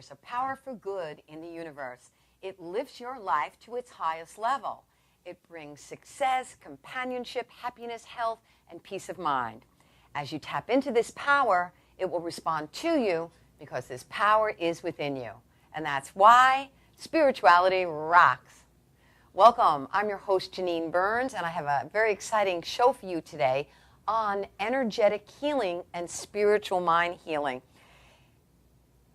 There's a power for good in the universe. It lifts your life to its highest level. It brings success, companionship, happiness, health, and peace of mind. As you tap into this power, it will respond to you because this power is within you. And that's why spirituality rocks. Welcome. I'm your host, Janine Burns, and I have a very exciting show for you today on energetic healing and spiritual mind healing.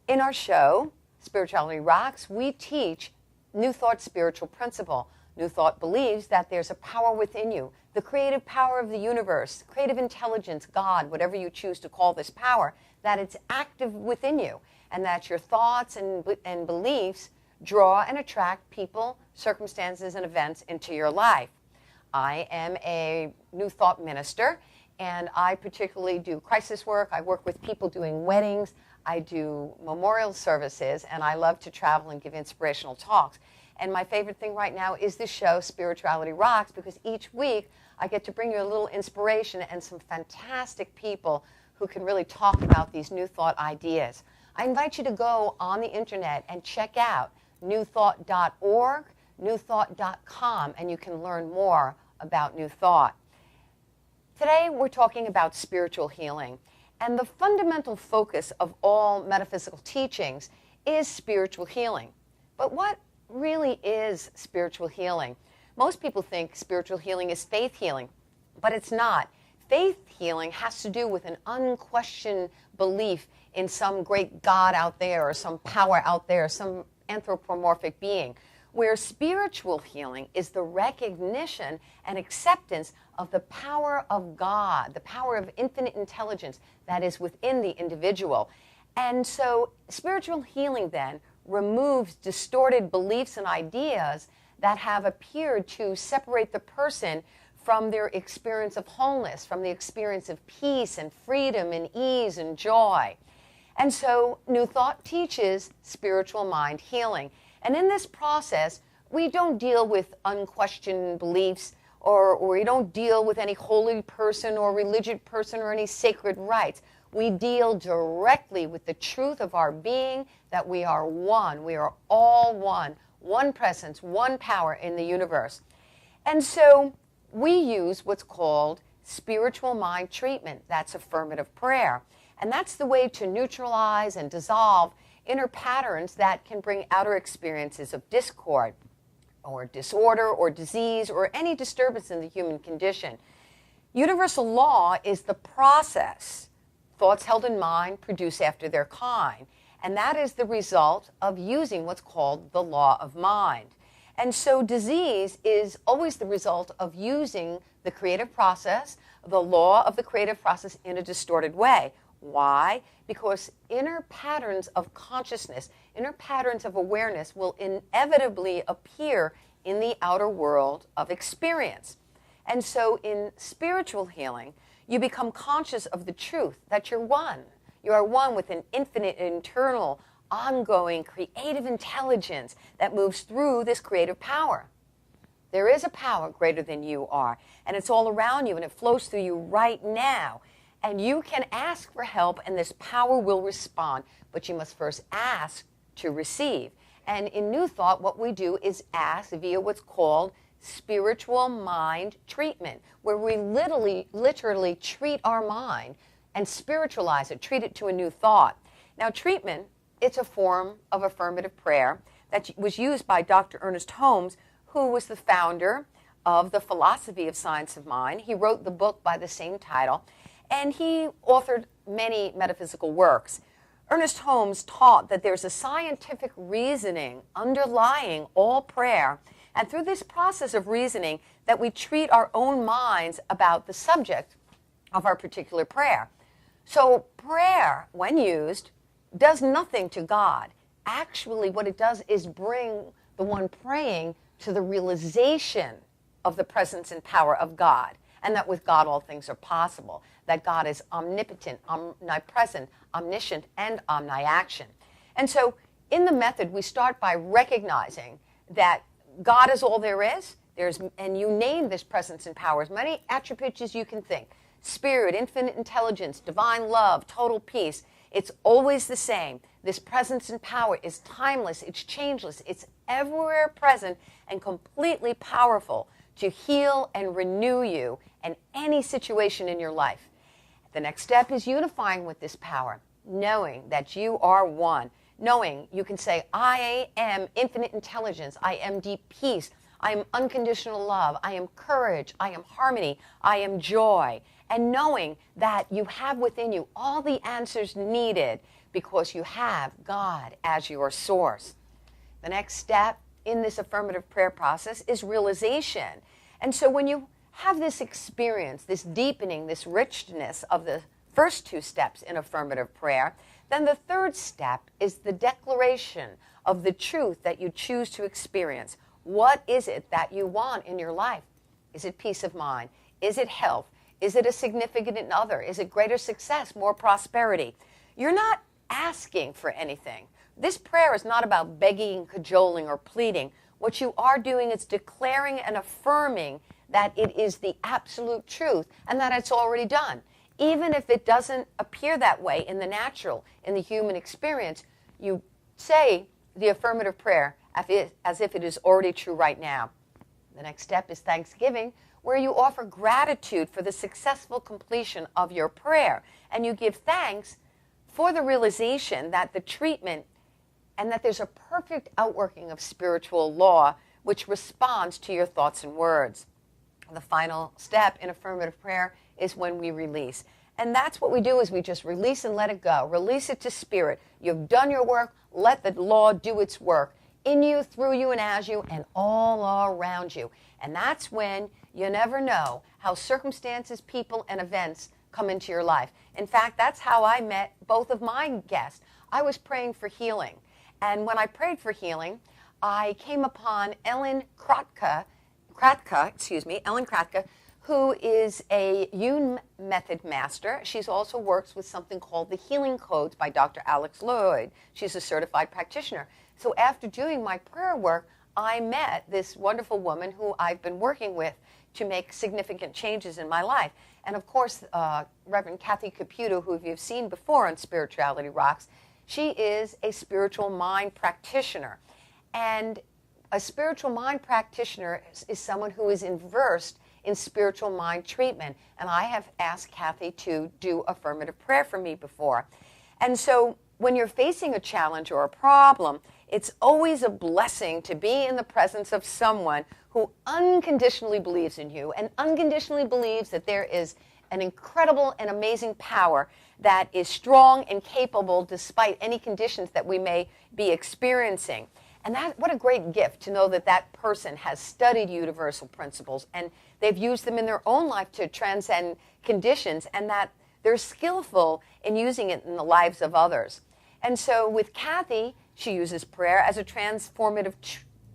In our show, Spirituality Rocks, we teach New Thought spiritual principle. New Thought believes that there's a power within you, the creative power of the universe, creative intelligence, God, whatever you choose to call this power, that it's active within you, and that your thoughts and beliefs draw and attract people, circumstances, and events into your life. I am a New Thought minister, and I particularly do crisis work. I work with people doing weddings. I do memorial services, and I love to travel and give inspirational talks. And my favorite thing right now is this show, Spirituality Rocks, because each week I get to bring you a little inspiration and some fantastic people who can really talk about these New Thought ideas. I invite you to go on the internet and check out newthought.org, newthought.com, and you can learn more about New Thought. Today we're talking about spiritual healing, and the fundamental focus of all metaphysical teachings is spiritual healing. But what really is spiritual healing? Most people think spiritual healing is faith healing, but it's not. Faith healing has to do with an unquestioned belief in some great God out there or some power out there, some anthropomorphic being, where spiritual healing is the recognition and acceptance of the power of God, the power of infinite intelligence that is within the individual. And so spiritual healing then removes distorted beliefs and ideas that have appeared to separate the person from their experience of wholeness, from the experience of peace and freedom and ease and joy. And so New Thought teaches spiritual mind healing. And in this process, we don't deal with unquestioned beliefs, or we don't deal with any holy person or religious person or any sacred rites. We deal directly with the truth of our being, that we are one. We are all one presence, one power in the universe. And so we use what's called spiritual mind treatment. That's affirmative prayer. And that's the way to neutralize and dissolve inner patterns that can bring outer experiences of discord or disorder or disease or any disturbance in the human condition. Universal law is the process. Thoughts held in mind produce after their kind. And that is the result of using what's called the law of mind. And so disease is always the result of using the creative process, the law of the creative process, in a distorted way. Why? Because inner patterns of consciousness, inner patterns of awareness will inevitably appear in the outer world of experience. And so in spiritual healing, you become conscious of the truth that you're one. You are one with an infinite, internal, ongoing, creative intelligence that moves through this creative power. There is a power greater than you are, and it's all around you, and it flows through you right now. And you can ask for help, and this power will respond, but you must first ask to receive. And in New Thought, what we do is ask via what's called spiritual mind treatment, where we literally treat our mind and spiritualize it, treat it to a new thought. Now, treatment, it's a form of affirmative prayer that was used by Dr. Ernest Holmes, who was the founder of the philosophy of science of mind. He wrote the book by the same title, and he authored many metaphysical works. Ernest Holmes taught that there's a scientific reasoning underlying all prayer, and through this process of reasoning that we treat our own minds about the subject of our particular prayer. So prayer, when used, does nothing to God. Actually, what it does is bring the one praying to the realization of the presence and power of God, and that with God all things are possible, that God is omnipotent, omnipresent, omniscient, and omniaction. And so in the method, we start by recognizing that God is all there is. And you name this presence and power as many attributes as you can think. Spirit, infinite intelligence, divine love, total peace. It's always the same. This presence and power is timeless, it's changeless, it's everywhere present and completely powerful to heal and renew you in any situation in your life. The next step is unifying with this power, knowing that you are one, knowing you can say, I am infinite intelligence, I am deep peace, I am unconditional love, I am courage, I am harmony, I am joy, and knowing that you have within you all the answers needed because you have God as your source. The next step in this affirmative prayer process is realization. And so when you have this experience, this deepening, this richness of the first two steps in affirmative prayer, then the third step is the declaration of the truth that you choose to experience. What is it that you want in your life? Is it peace of mind? Is it health? Is it a significant other? Is it greater success, more prosperity? You're not asking for anything. This prayer is not about begging, cajoling, or pleading. What you are doing is declaring and affirming that it is the absolute truth and that it's already done. Even if it doesn't appear that way in the natural, in the human experience, you say the affirmative prayer as if it is already true right now. The next step is thanksgiving, where you offer gratitude for the successful completion of your prayer. And you give thanks for the realization that the treatment and that there's a perfect outworking of spiritual law which responds to your thoughts and words. The final step in affirmative prayer is when we release. And that's what we do, is we just release and let it go. Release it to spirit. You've done your work. Let the law do its work in you, through you, and as you, and all around you. And that's when you never know how circumstances, people, and events come into your life. In fact, that's how I met both of my guests. I was praying for healing. And when I prayed for healing, I came upon Ellen Kratka, who is a Yun method master. She's also works with something called the Healing Codes by Dr. Alex Lloyd. She's a certified practitioner. So after doing my prayer work, I met this wonderful woman who I've been working with to make significant changes in my life. And of course, Reverend Kathy Caputo, who you've seen before on Spirituality Rocks, she is a spiritual mind practitioner. And a spiritual mind practitioner is someone who is versed in spiritual mind treatment. And I have asked Kathy to do affirmative prayer for me before. And so when you're facing a challenge or a problem, it's always a blessing to be in the presence of someone who unconditionally believes in you and unconditionally believes that there is an incredible and amazing power that is strong and capable despite any conditions that we may be experiencing. And that, what a great gift to know that that person has studied universal principles and they've used them in their own life to transcend conditions, and that they're skillful in using it in the lives of others. And so with Kathy, she uses prayer as a transformative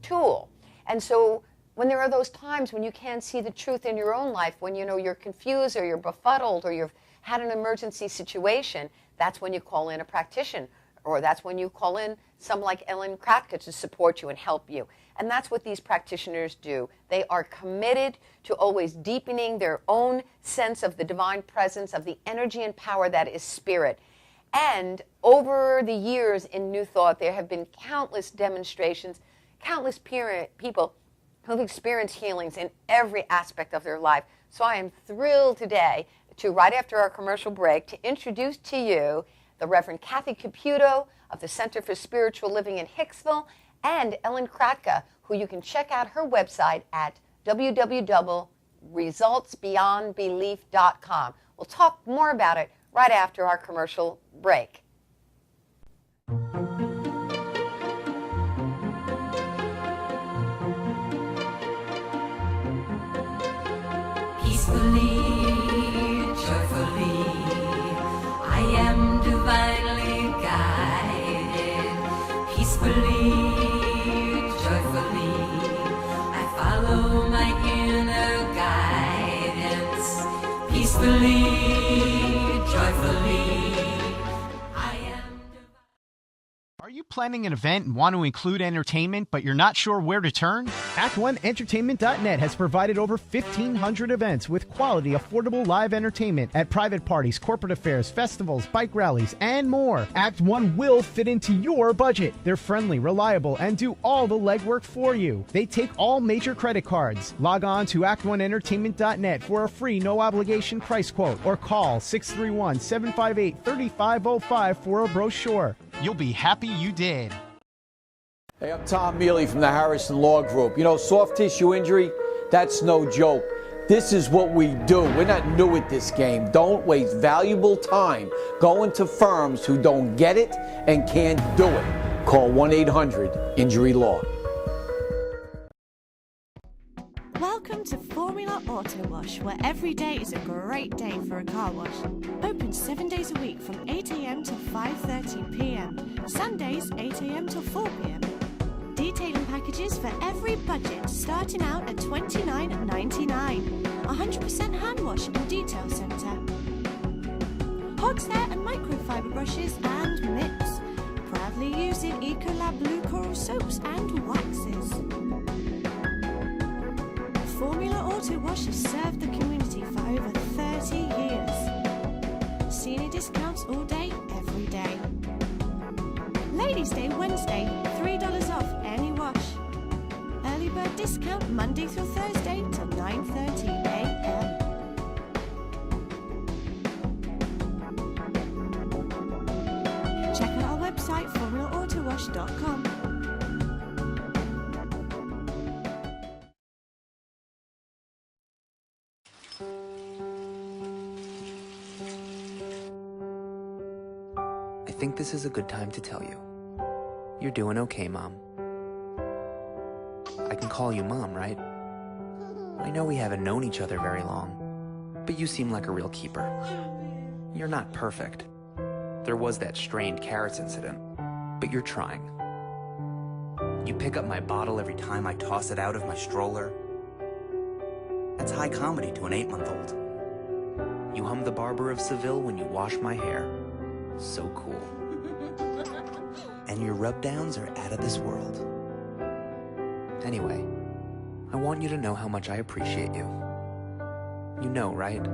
tool. And so when there are those times when you can't see the truth in your own life, when you know you're confused or you're befuddled or you've had an emergency situation, that's when you call in a practitioner, or that's when you call in someone like Ellen Kratka to support you and help you. And that's what these practitioners do. They are committed to always deepening their own sense of the divine presence, of the energy and power that is spirit. And over the years in New Thought, there have been countless demonstrations, countless people who've experienced healings in every aspect of their life. So I am thrilled today to, right after our commercial break, to introduce to you the Reverend Kathy Caputo of the Center for Spiritual Living in Hicksville, and Ellen Kratka, who you can check out her website at www.resultsbeyondbelief.com. We'll talk more about it right after our commercial break. Peacefully, joyfully, I am divinely guided. Peacefully, joyfully, I follow my inner guidance. Peacefully, joyfully, I am divine. Are you planning an event and want to include entertainment, but you're not sure where to turn? Act1Entertainment.net has provided over 1,500 events with quality, affordable live entertainment at private parties, corporate affairs, festivals, bike rallies, and more. Act One will fit into your budget. They're friendly, reliable, and do all the legwork for you. They take all major credit cards. Log on to Act1Entertainment.net for a free, no-obligation price quote, or call 631-758-3505 for a brochure. You'll be happy you did. Hey, I'm Tom Mealy from the Harrison Law Group. You know, soft tissue injury, that's no joke. This is what we do. We're not new at this game. Don't waste valuable time going to firms who don't get it and can't do it. Call 1-800-INJURY-LAW. Welcome to Formula Auto Wash, where every day is a great day for a car wash. Open 7 days a week from 8 a.m. till 5:30 p.m. Sundays 8 a.m. till 4 p.m. Detailing packages for every budget, starting out at $29.99. 100% hand wash and detail centre. Hog's hair and microfiber brushes and mitts. Proudly using Ecolab Blue Coral soaps and waxes. Formula Auto Wash has served the community for over 30 years. Senior discounts all day, every day. Ladies' Day Wednesday, $3 off any wash. Early bird discount Monday through Thursday till 9:30 a.m. Check out our website, formulaautowash.com. I think this is a good time to tell you. You're doing okay, Mom. I can call you Mom, right? I know we haven't known each other very long, but you seem like a real keeper. You're not perfect. There was that strained carrots incident, but you're trying. You pick up my bottle every time I toss it out of my stroller. That's high comedy to an 8-month-old. You hum the Barber of Seville when you wash my hair. So cool. And your rub-downs are out of this world. Anyway, I want you to know how much I appreciate you. You know, right?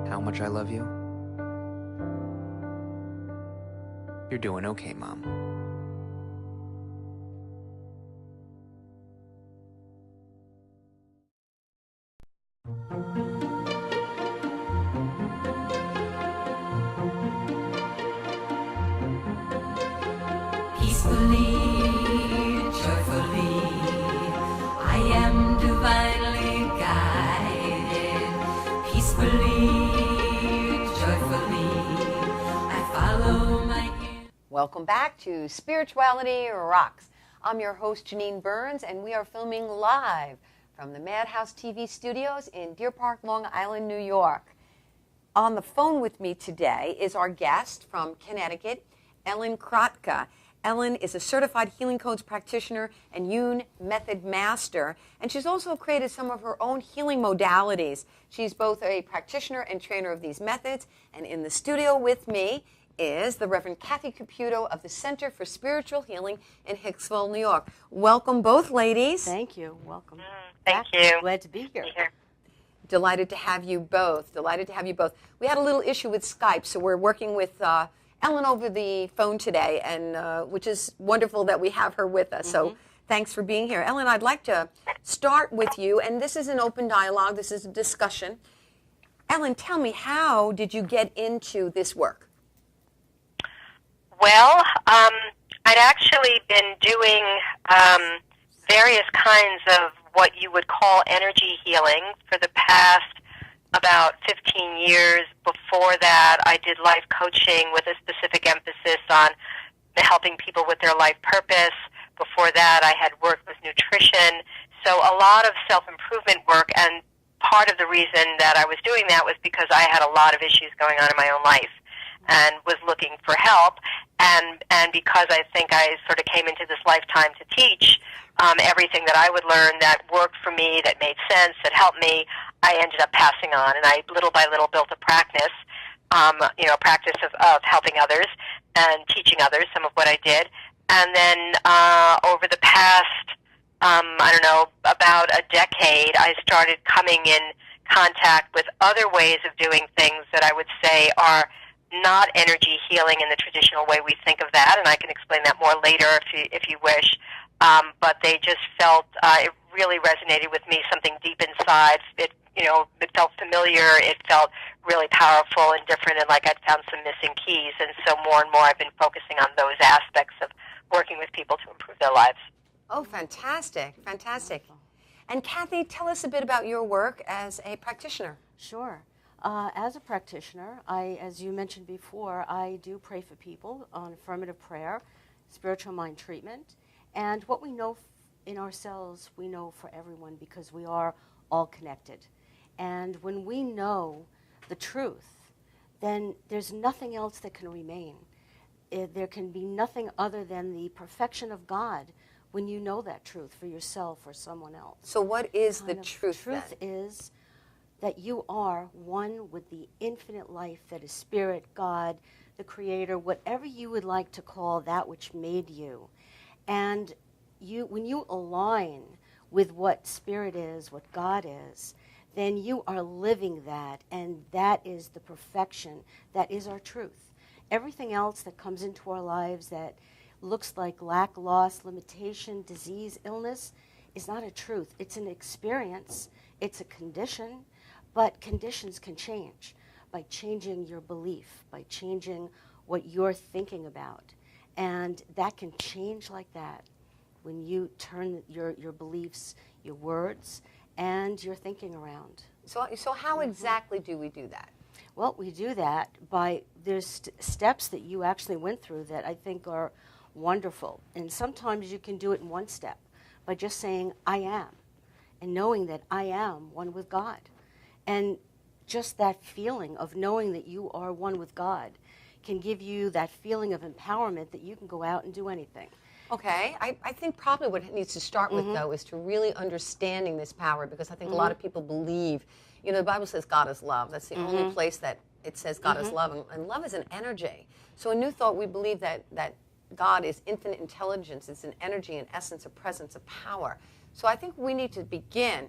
How much I love you? You're doing okay, Mom. Peacefully, joyfully, I am divinely guided. Peacefully, joyfully, I follow my... Welcome back to Spirituality Rocks. I'm your host, Janine Burns, and we are filming live from the Madhouse TV studios in Deer Park, Long Island, New York. On the phone with me today is our guest from Connecticut, Ellen Kratka. Ellen is a certified healing codes practitioner and Yun method master, and she's also created some of her own healing modalities. She's both a practitioner and trainer of these methods, and in the studio with me is the Reverend Kathy Caputo of the Center for Spiritual Healing in Hicksville, New York. Welcome both ladies. Thank you. Welcome. Thank you. Glad to be here. Delighted to have you both. Delighted to have you both. We had a little issue with Skype, so we're working with Ellen over the phone today, and which is wonderful that we have her with us. So thanks for being here. Ellen, I'd like to start with you, and this is an open dialogue. This is a discussion. Ellen, tell me, how did you get into this work? Well, I'd actually been doing various kinds of what you would call energy healing for the past about 15 years. Before that, I did life coaching with a specific emphasis on helping people with their life purpose. Before that, I had worked with nutrition. So a lot of self-improvement work, and part of the reason that I was doing that was because I had a lot of issues going on in my own life and was looking for help, and because I think I sort of came into this lifetime to teach everything that I would learn that worked for me, that made sense, that helped me, I ended up passing on, and I little by little built a practice. a practice of helping others and teaching others some of what I did. And then over the past, about a decade, I started coming in contact with other ways of doing things that I would say are not energy healing in the traditional way we think of that, and I can explain that more later if you wish. But they just felt it really resonated with me, something deep inside. It felt familiar. It felt really powerful and different, and like I'd found some missing keys. And so more and more I've been focusing on those aspects of working with people to improve their lives. Oh, fantastic, fantastic. And Kathy, tell us a bit about your work as a practitioner. Sure. As a practitioner, as you mentioned before, I do pray for people on affirmative prayer, spiritual mind treatment, and what we know in ourselves, we know for everyone because we are all connected. And when we know the truth, then there's nothing else that can remain. There can be nothing other than the perfection of God when you know that truth for yourself or someone else. So what is the truth then? The truth is that you are one with the infinite life that is Spirit, God, the Creator, whatever you would like to call that which made you. And when you align with what Spirit is, what God is, then you are living that, and that is the perfection. That is our truth. Everything else that comes into our lives that looks like lack, loss, limitation, disease, illness is not a truth. It's an experience. It's a condition. But conditions can change by changing your belief, by changing what you're thinking about. And that can change like that when you turn your beliefs, your words, and your thinking around. So how exactly do we do that? Well, we do that by, there's steps that you actually went through that I think are wonderful. And sometimes you can do it in one step by just saying, I am, and knowing that I am one with God. And just that feeling of knowing that you are one with God can give you that feeling of empowerment that you can go out and do anything. Okay, I think probably what it needs to start with, though, is to really understanding this power, because I think a lot of people believe, the Bible says God is love. That's the only place that it says God is love, and love is an energy. So in New Thought, we believe that God is infinite intelligence. It's an energy, an essence, a presence, a power. So I think we need to begin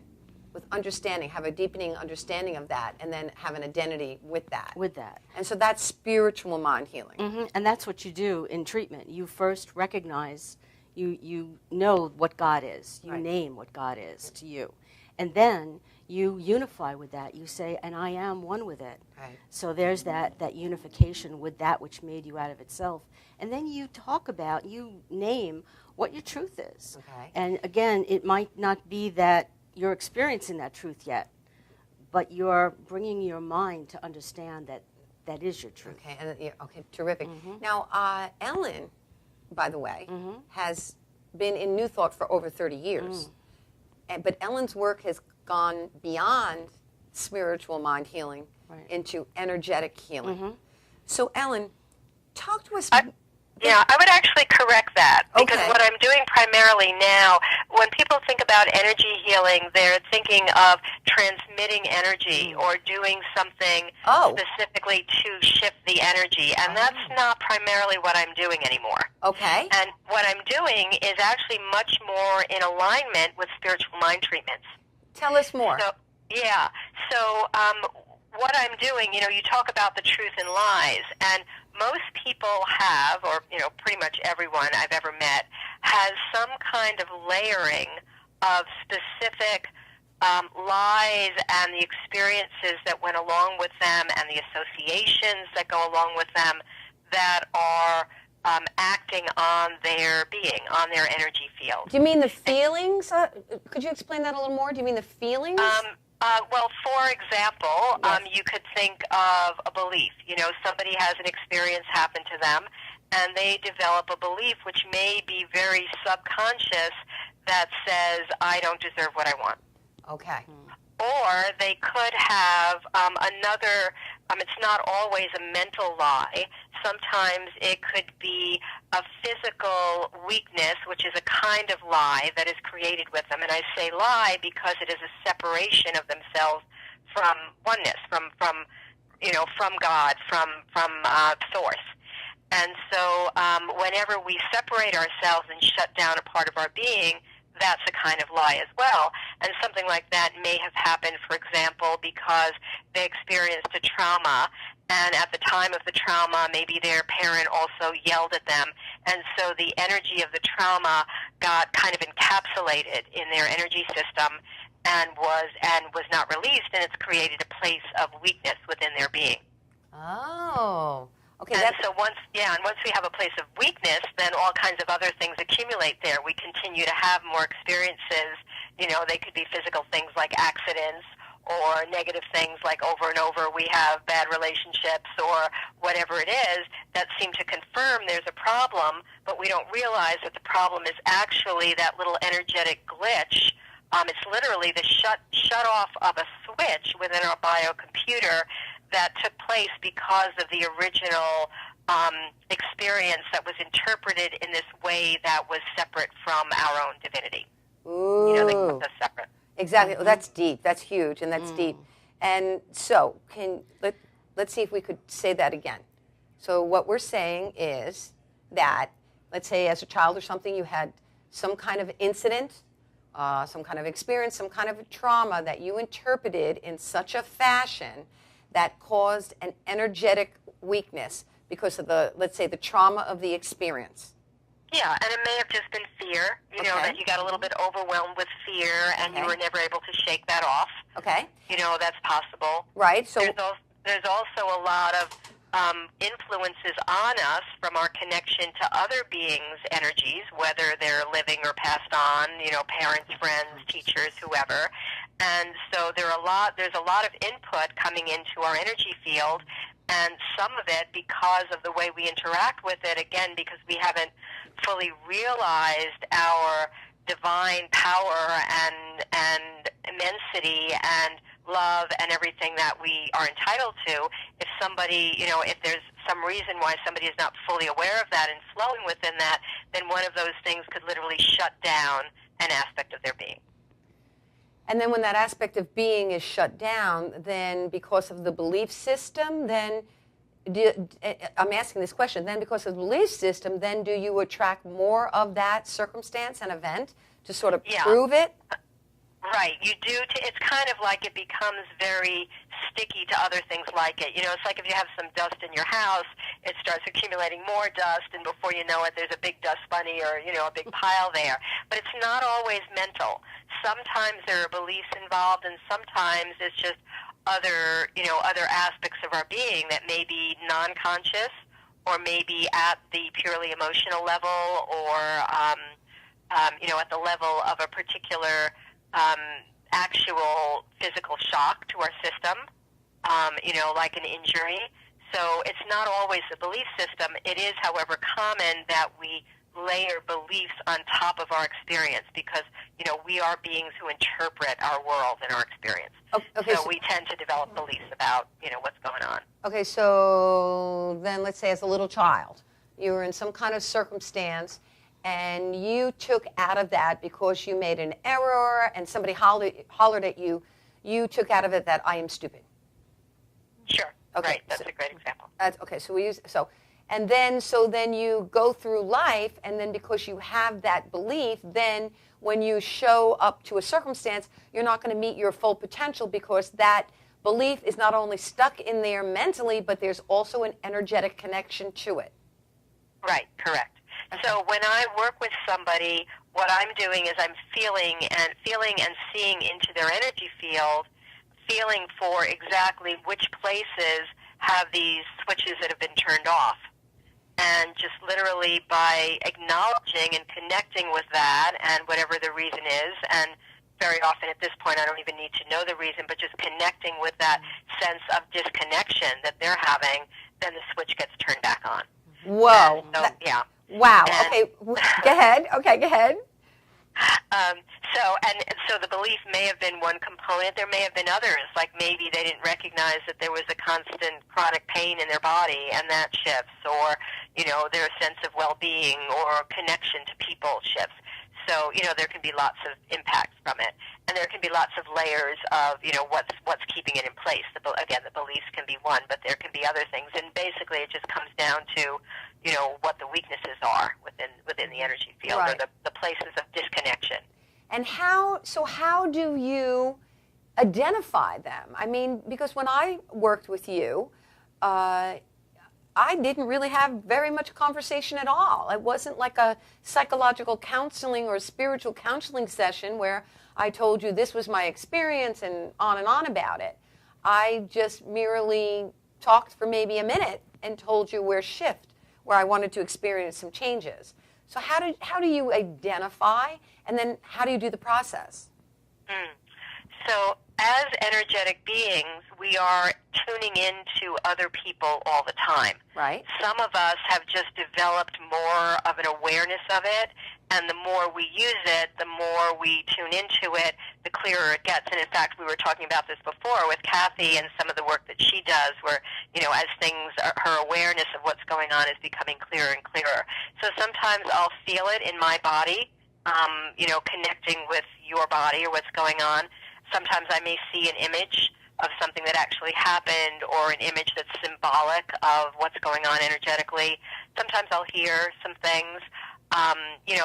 with understanding, have a deepening understanding of that, and then have an identity with that. With that. And so that's spiritual mind healing. And that's what you do in treatment. You first recognize, you know what God is. You name what God is to you. And then you unify with that. You say, and I am one with it. Right. So there's that unification with that which made you out of itself. And then you talk about, you name what your truth is. Okay. And again, it might not be that you're experiencing that truth yet, but you're bringing your mind to understand that that is your truth. Okay, okay, terrific. Now, Ellen, by the way, has been in New Thought for over 30 years. But Ellen's work has gone beyond spiritual mind healing into energetic healing. So, Ellen, talk to us. I would actually correct that, because what I'm doing primarily now, when people think about energy healing, they're thinking of transmitting energy or doing something specifically to shift the energy, and that's not primarily what I'm doing anymore. Okay. And what I'm doing is actually much more in alignment with spiritual mind treatments. Tell us more. So what I'm doing, you talk about the truth and lies, and most people have, or pretty much everyone I've ever met, has some kind of layering of specific lies and the experiences that went along with them and the associations that go along with them that are acting on their being, on their energy field. Do you mean the feelings? Could you explain that a little more? Do you mean the feelings? Well, for example, you could think of a belief. Somebody has an experience happen to them, and they develop a belief which may be very subconscious that says, I don't deserve what I want. Okay. Or they could have another, it's not always a mental lie. Sometimes it could be a physical weakness, which is a kind of lie that is created with them. And I say lie because it is a separation of themselves from oneness, from from God, from Source. And so whenever we separate ourselves and shut down a part of our being, that's a kind of lie as well. And something like that may have happened, for example, because they experienced a trauma, and at the time of the trauma, maybe their parent also yelled at them, and so the energy of the trauma got kind of encapsulated in their energy system and was not released, and it's created a place of weakness within their being. Oh, okay. And so once we have a place of weakness, then all kinds of other things accumulate there. We continue to have more experiences. They could be physical things like accidents, or negative things like over and over we have bad relationships, or whatever it is that seem to confirm there's a problem, but we don't realize that the problem is actually that little energetic glitch. It's literally the shut off of a switch within our biocomputer that took place because of the original experience that was interpreted in this way that was separate from our own divinity. Ooh. They kept us separate. Exactly. Mm-hmm. Well, that's deep. That's huge, and that's deep. And so, let's see if we could say that again. So what we're saying is that, let's say as a child or something, you had some kind of incident, some kind of experience, some kind of a trauma that you interpreted in such a fashion that caused an energetic weakness because of let's say, the trauma of the experience. Yeah, and it may have just been fear, that you got a little bit overwhelmed with fear and you were never able to shake that off. Okay. That's possible. Right. So there's also a lot of influences on us from our connection to other beings' energies, whether they're living or passed on, parents, friends, teachers, whoever. And so there's a lot of input coming into our energy field, and some of it because of the way we interact with it, again, because we haven't fully realized our divine power and immensity and love and everything that we are entitled to. If somebody, if there's some reason why somebody is not fully aware of that and flowing within that, then one of those things could literally shut down an aspect of their being. And then when that aspect of being is shut down, then because of the belief system, then I'm asking this question, then because of the belief system, then do you attract more of that circumstance and event to sort of prove it? Right, you do. It's kind of like it becomes very sticky to other things like it. It's like if you have some dust in your house, it starts accumulating more dust, and before you know it, there's a big dust bunny or, a big pile there. But it's not always mental. Sometimes there are beliefs involved, and sometimes it's just other aspects of our being that may be non-conscious or maybe at the purely emotional level or, at the level of a particular actual physical shock to our system, like an injury. So it's not always the belief system. It is, however, common that we layer beliefs on top of our experience because, we are beings who interpret our world and our experience. Okay, so we tend to develop beliefs about, what's going on. Okay, so then let's say as a little child, you were in some kind of circumstance and you took out of that because you made an error and somebody hollered at you, you took out of it that I am stupid. Sure. Okay. Right. That's a great example. Okay. So then you go through life, and then because you have that belief, then when you show up to a circumstance, you're not going to meet your full potential because that belief is not only stuck in there mentally, but there's also an energetic connection to it. Right. Correct. Okay. So when I work with somebody, what I'm doing is I'm feeling and seeing into their energy field, feeling for exactly which places have these switches that have been turned off. And just literally by acknowledging and connecting with that and whatever the reason is, and very often at this point I don't even need to know the reason, but just connecting with that sense of disconnection that they're having, then the switch gets turned back on. Whoa. Yeah. Wow. And, okay. Go ahead. Okay, go ahead. So the belief may have been one component. There may have been others, like maybe they didn't recognize that there was a constant chronic pain in their body, and that shifts, or their sense of well-being or connection to people shifts. So, there can be lots of impacts from it. And there can be lots of layers of, what's keeping it in place. Again, the beliefs can be one, but there can be other things. And basically it just comes down to, what the weaknesses are within the energy field, right, or the places of disconnection. And how do you identify them? I mean, because when I worked with you, I didn't really have very much conversation at all. It wasn't like a psychological counseling or a spiritual counseling session where I told you this was my experience and on about it. I just merely talked for maybe a minute and told you where I wanted to experience some changes. So how do you identify, and then how do you do the process? So as energetic beings, we are tuning into other people all the time. Right. Some of us have just developed more of an awareness of it, and the more we use it, the more we tune into it, the clearer it gets. And in fact, we were talking about this before with Kathy and some of the work that she does, where, as her awareness of what's going on is becoming clearer and clearer. So sometimes I'll feel it in my body, connecting with your body or what's going on. Sometimes I may see an image of something that actually happened, or an image that's symbolic of what's going on energetically. Sometimes I'll hear some things,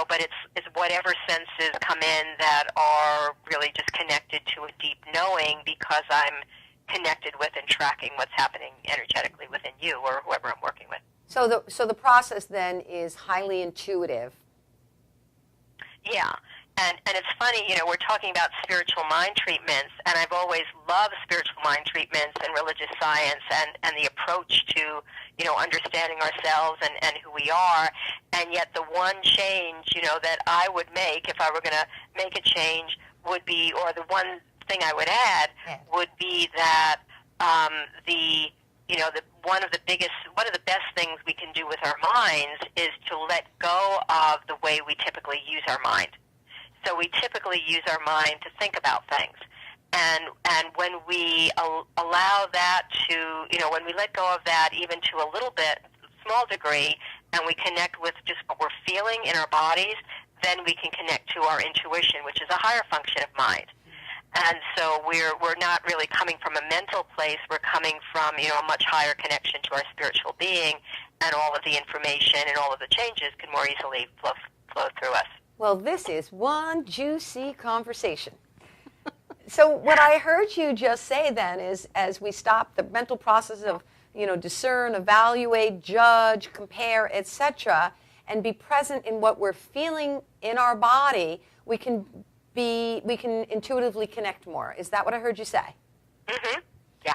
but it's whatever senses come in that are really just connected to a deep knowing, because I'm connected with and tracking what's happening energetically within you or whoever I'm working with. So the process then is highly intuitive. Yeah. And it's funny, we're talking about spiritual mind treatments, and I've always loved spiritual mind treatments and religious science and the approach to, understanding ourselves and who we are. And yet the one change, that I would make if I were going to make a change would be, or the one thing I would add would be that one of the best things we can do with our minds is to let go of the way we typically use our mind. So we typically use our mind to think about things. And when we allow that to, when we let go of that even to a little bit, small degree, and we connect with just what we're feeling in our bodies, then we can connect to our intuition, which is a higher function of mind. And so we're not really coming from a mental place. We're coming from, a much higher connection to our spiritual being, and all of the information and all of the changes can more easily flow through us. Well, this is one juicy conversation. So what I heard you just say then is, as we stop the mental process of, discern, evaluate, judge, compare, etc., and be present in what we're feeling in our body, we can intuitively connect more. Is that what I heard you say? Mm-hmm. Yeah.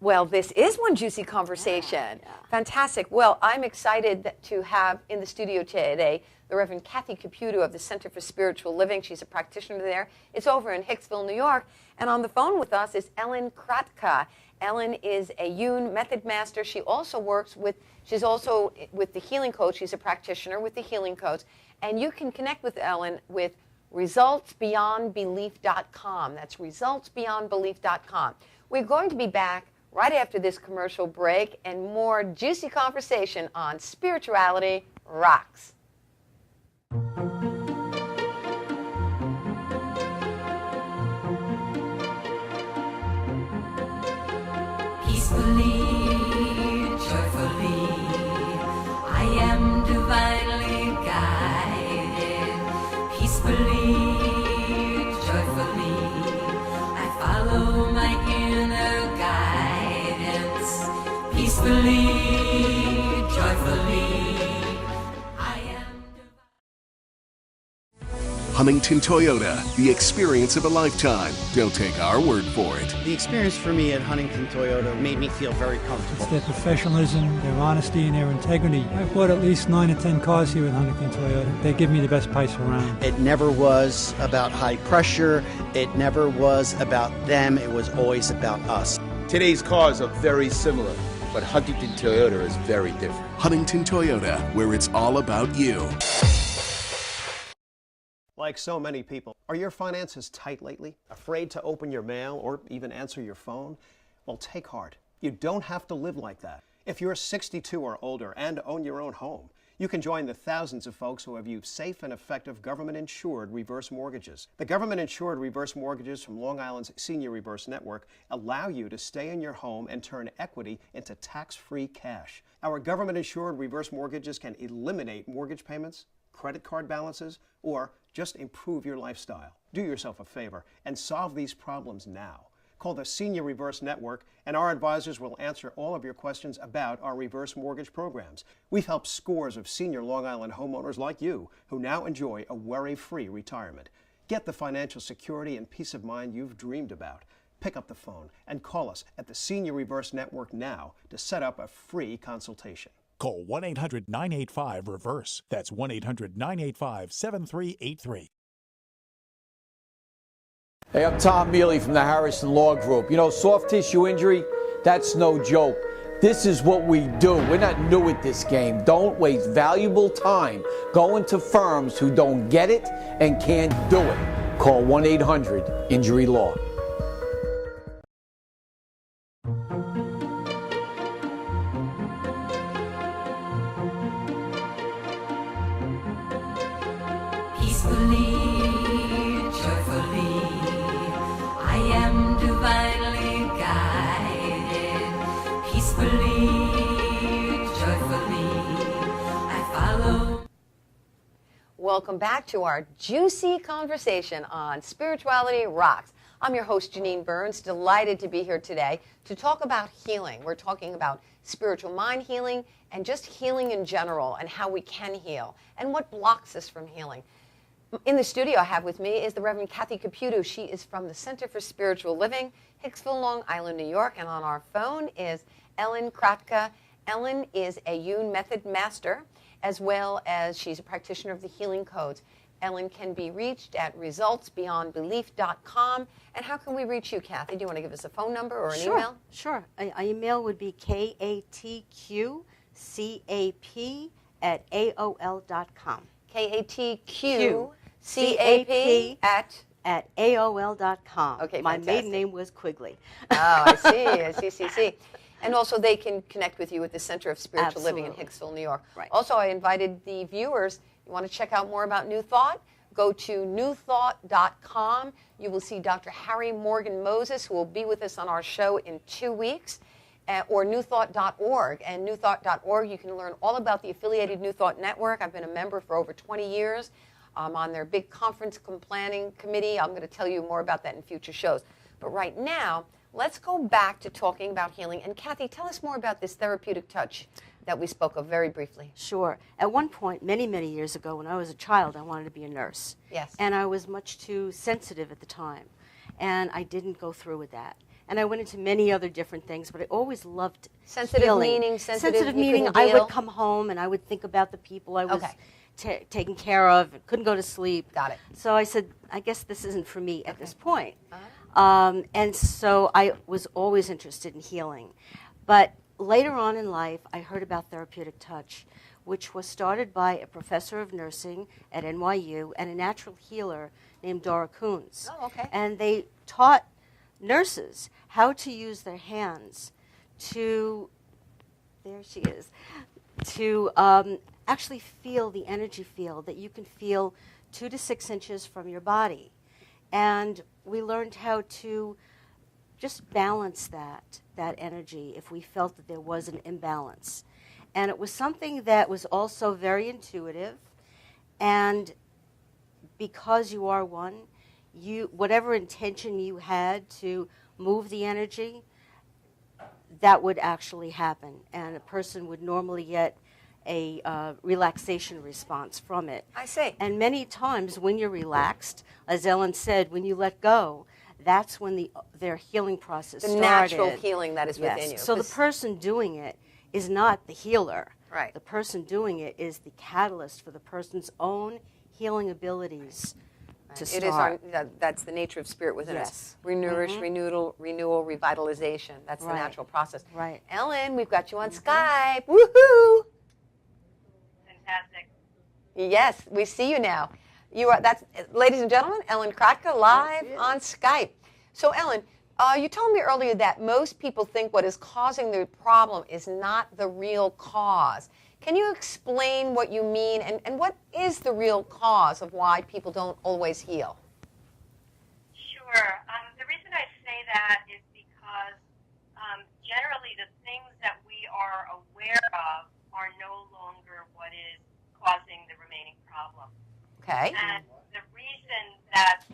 Well, this is one juicy conversation. Yeah. Fantastic. Well, I'm excited to have in the studio today the Reverend Kathy Caputo of the Center for Spiritual Living. She's a practitioner there. It's over in Hicksville, New York. And on the phone with us is Ellen Kratka. Ellen is a Yun method master. She's also with the Healing Coach. She's a practitioner with the Healing Coach. And you can connect with Ellen with resultsbeyondbelief.com. That's resultsbeyondbelief.com. We're going to be back right after this commercial break and more juicy conversation on Spirituality Rocks. Peacefully, joyfully, I am divinely guided. Peacefully, joyfully, I follow my inner guidance. Peacefully, joyfully, I am divine. Huntington Toyota, the experience of a lifetime. Don't take our word for it. The experience for me at Huntington Toyota made me feel very comfortable. It's their professionalism, their honesty, and their integrity. I've bought at least 9 or 10 cars here at Huntington Toyota. They give me the best price around. It never was about high pressure. It never was about them. It was always about us. Today's cars are very similar, but Huntington Toyota is very different. Huntington Toyota, where it's all about you. Like so many people, are your finances tight lately? Afraid to open your mail or even answer your phone? Well, take heart. You don't have to live like that. If you're 62 or older and own your own home, You can join the thousands of folks who have used safe and effective government-insured reverse mortgages. The government-insured reverse mortgages from Long Island's Senior Reverse Network allow you to stay in your home and turn equity into tax-free cash. Our government-insured reverse mortgages can eliminate mortgage payments, credit card balances, or just improve your lifestyle. Do yourself a favor and solve these problems now. Call the Senior Reverse Network, and our advisors will answer all of your questions about our reverse mortgage programs. We've helped scores of senior Long Island homeowners like you who now enjoy a worry-free retirement. Get the financial security and peace of mind you've dreamed about. Pick up the phone and call us at the Senior Reverse Network now to set up a free consultation. Call 1-800-985-REVERSE. That's 1-800-985-7383. Hey, I'm Tom Mealy from the Harrison Law Group. You know, soft tissue injury, that's no joke. This is what we do. We're not new at this game. Don't waste valuable time going to firms who don't get it and can't do it. Call 1-800-INJURY-LAW. Peacefully, joyfully, I am divinely guided. Peacefully, joyfully, I follow. Welcome back to our juicy conversation on Spirituality Rocks. I'm your host, Janine Burns, delighted to be here today to talk about healing. We're talking about spiritual mind healing and just healing in general and how we can heal and what blocks us from healing. In the studio I have with me is the Reverend Kathy Caputo. She is from the Center for Spiritual Living, Hicksville, Long Island, New York. And on our phone is Ellen Kratka. Ellen is a Yun Method Master, as well as she's a practitioner of the Healing Codes. Ellen can be reached at resultsbeyondbelief.com. And how can we reach you, Kathy? Do you want to give us a phone number or an email? Sure. An email would be katqcap@aol.com. KATQCAP at AOL.com. Okay, my fantastic. maiden name was Quigley. Oh, I see. And also they can connect with you at the Center of Spiritual Living in Hicksville, New York. Right. Also, I invited the viewers, you want to check out more about New Thought? Go to newthought.com. You will see Dr. Harry Morgan Moses, who will be with us on our show in 2 weeks, or newthought.org. And newthought.org, you can learn all about the affiliated New Thought Network. I've been a member for over 20 years. I'm on their big conference planning committee. I'm going to tell you more about that in future shows. But right now, let's go back to talking about healing. And Kathy, tell us more about this therapeutic touch that we spoke of very briefly. Sure. At one point, many, many years ago, when I was a child, I wanted to be a nurse. Yes. And I was much too sensitive at the time. And I didn't go through with that. And I went into many other different things, but I always loved sensitive healing. Meaning, sensitive meaning, you I deal. would come home and I would think about the people I was Okay. taking care of, couldn't go to sleep. Got it. So I said, I guess this isn't for me at this point. And so I was always interested in healing. But later on in life, I heard about therapeutic touch, which was started by a professor of nursing at NYU and a natural healer named Dora Coons. Oh, okay. And they taught nurses how to use their hands to, there she is, to actually feel the energy field that you can feel 2 to 6 inches from your body. And we learned how to just balance that energy if we felt that there was an imbalance. And it was something that was also very intuitive. And because you are one, whatever intention you had to move the energy, that would actually happen. And a person would normally get a relaxation response from it. I see. And many times when you're relaxed, as Ellen said, when you let go, that's when their healing process started. The natural healing that is within you. So the person doing it is not the healer. Right. The person doing it is the catalyst for the person's own healing abilities to start. That's the nature of spirit within us. Yes. Renewal, renewal, revitalization. That's the natural process. Right. Ellen, we've got you on Skype. Woohoo! Fantastic. Yes, we see you now. That's, ladies and gentlemen, Ellen Kratka live on Skype. So, Ellen, you told me earlier that most people think what is causing the problem is not the real cause. Can you explain what you mean and what is the real cause of why people don't always heal? Sure. The reason I say that is because generally the things that we are aware of are no longer what is causing the remaining problem. Okay. And the reason that,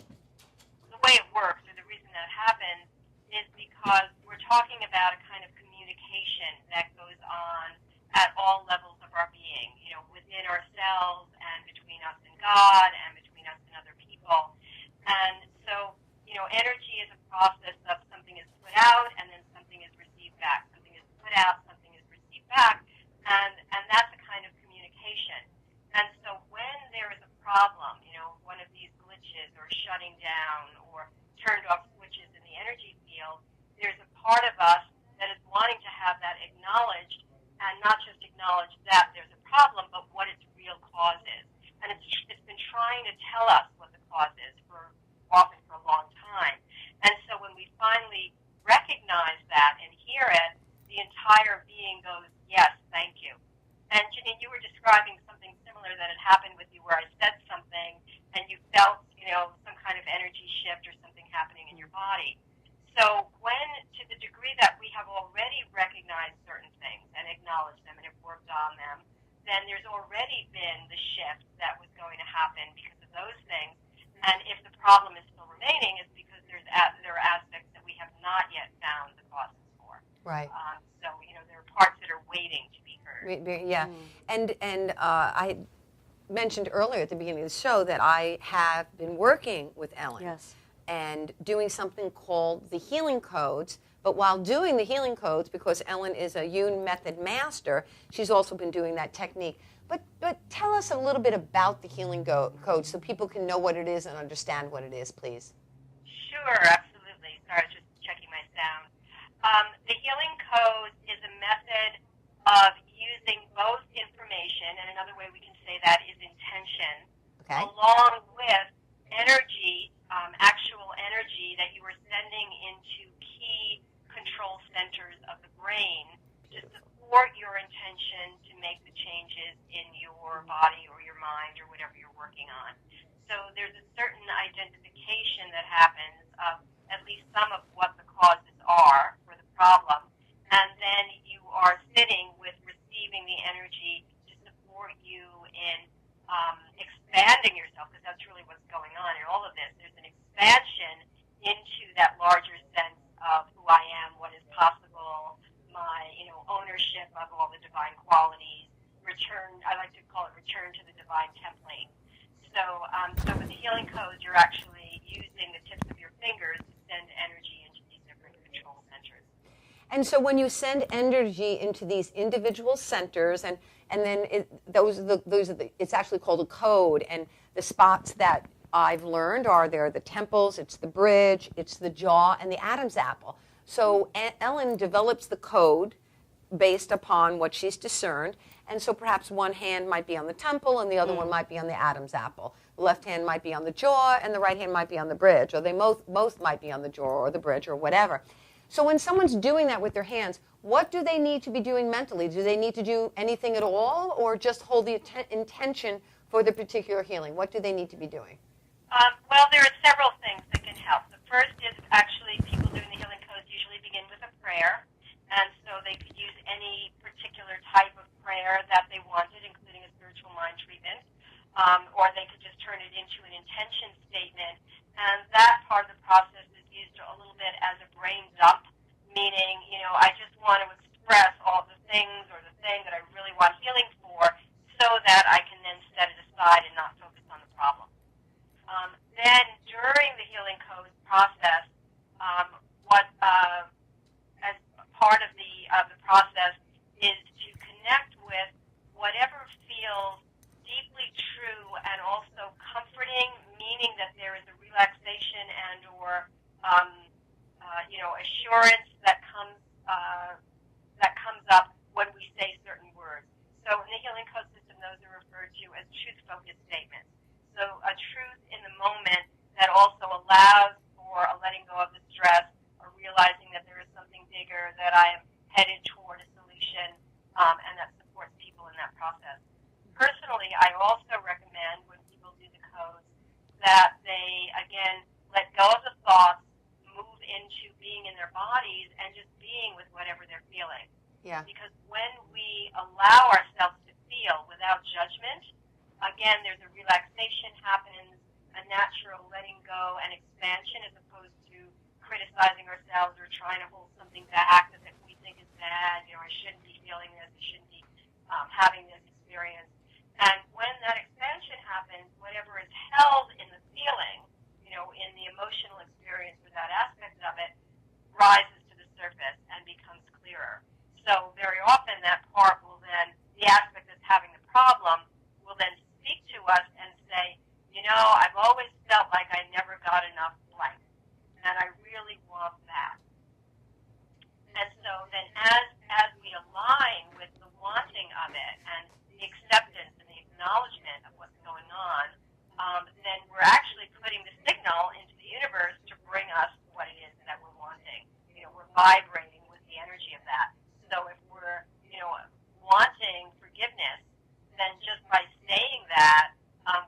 the way it works, or the reason that happens, is because we're talking about a kind of communication that goes on at all levels of our being, within ourselves and between us and God and between us and other people. And so, energy is a process of something is put out and then something is received back. Something is put out, something is received back, and that's a kind of communication. And so when there is a problem, one of these glitches or shutting down or turned off switches in the energy field, there's a part of us that is wanting to have that acknowledged, and not just acknowledge that there's a problem, but what its real cause is. And it's been trying to tell us what the cause is often for a long time. And so when we finally recognize that and hear it, the entire being goes, yes, thank you. And Janine, you were describing something similar that had happened with you where I said something and you felt, some kind of energy shift or something happening in your body. So when, to the degree that we have already recognized certain things and acknowledged them and have worked on them, then there's already been the shift that was going to happen because of those things. And if the problem is still remaining, it's because there are aspects that we have not yet found the causes for. Right. So, there are parts that are waiting to be heard. Yeah. And I mentioned earlier at the beginning of the show that I have been working with Ellen. Yes. And doing something called the healing codes. But while doing the healing codes, because Ellen is a Yun method master, she's also been doing that technique. But tell us a little bit about the healing codes so people can know what it is and understand what it is, please. Sure, absolutely. Sorry, I was just checking my sound. The healing code is a method of using both information, and another way we can say that is intention, along with energy, actual energy that you are sending into key control centers of the brain to support your intention to make the changes in your body or your mind or whatever you're working on. So there's a certain identification that happens of at least some of what the causes are for the problem, and then you are sitting with receiving the energy to support you in expanding yourself, because that's really what's going on in all of this. There's an expansion into that larger sense of who I am, what is possible, my ownership of all the divine qualities, I like to call it return to the divine template. So with the healing codes, you're actually using the tips of your fingers to send energy into these different control centers. And so when you send energy into these individual centers, and then it's actually called a code, and the spots that I've learned are there the temples, it's the bridge, it's the jaw, and the Adam's apple. So Ellen develops the code based upon what she's discerned, and so perhaps one hand might be on the temple and the other one might be on the Adam's apple. The left hand might be on the jaw and the right hand might be on the bridge, or they both might be on the jaw or the bridge or whatever. So when someone's doing that with their hands, what do they need to be doing mentally? Do they need to do anything at all, or just hold the intention for the particular healing? What do they need to be doing? Well, there are several things that can help. The first is actually people doing the healing codes usually begin with a prayer, and so they could use any particular type of prayer that they wanted, including a spiritual mind treatment, or they could just turn it into an intention statement, and that part of the process is used a little bit as a brain dump, meaning, I just want to express all the things or the thing that I really want healing for so that I can then set it aside and not focus on the problem. Then during the healing code process, as part of the process is to connect with whatever feels deeply true and also comforting, meaning that there is a relaxation and or assurance that comes up when we say certain words. So in the healing code system, those are referred to as truth-focused statements. So a truth in the moment that also allows for a letting go of the stress, or realizing that there is something bigger, that I am headed toward a solution, and that supports people in that process. begin, let go of the thoughts, move into being in their bodies and just being with whatever they're feeling. Yeah. Because when we allow ourselves to feel without judgment, again, there's a relaxation happens, a natural letting go and expansion as opposed to criticizing ourselves or trying to hold something back that we think is bad. You know, I shouldn't be feeling this. I shouldn't be having this experience. And when that expansion happens, whatever is held in the feeling, you know, in the emotional experience with that aspect of it, rises to the surface and becomes clearer. So very often that part will then, the aspect that's having the problem, will then speak to us and say, you know, I've always felt like I never got enough blank, and I really want that. And so then as we align with the wanting of it and the acceptance and the acknowledgement of what's going on, then we're actually putting the signal into the universe to bring us what it is that we're wanting. You know, we're vibrating with the energy of that. So if we're, you know, wanting forgiveness, then just by saying that,